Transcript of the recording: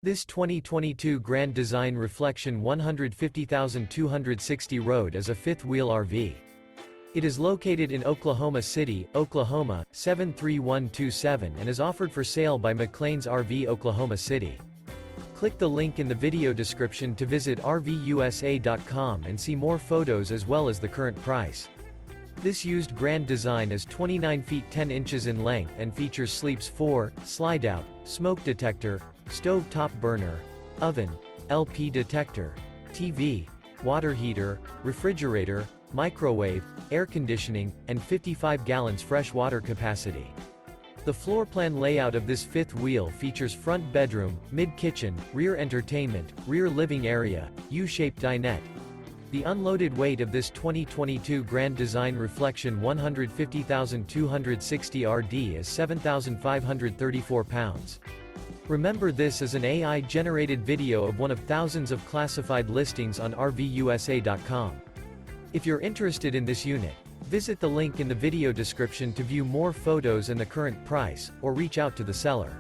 This 2022 Grand Design Reflection 150,260 road is a fifth-wheel RV. It is located in Oklahoma City, Oklahoma, 73127 and is offered for sale by McClain's RV Oklahoma City. Click the link in the video description to visit RVUSA.com and see more photos as well as the current price. This used Grand Design is 29 feet 10 inches in length and features sleeps 4, slide-out, smoke detector, stove top burner, oven, LP detector, TV, water heater, refrigerator, microwave, air conditioning, and 55 gallons fresh water capacity. The floor plan layout of this fifth wheel features front bedroom, mid-kitchen, rear entertainment, rear living area, U-shaped dinette. The unloaded weight of this 2022 Grand Design Reflection 150,260 RD is 7,534 pounds. Remember, this is an AI-generated video of one of thousands of classified listings on RVUSA.com. If you're interested in this unit, visit the link in the video description to view more photos and the current price, or reach out to the seller.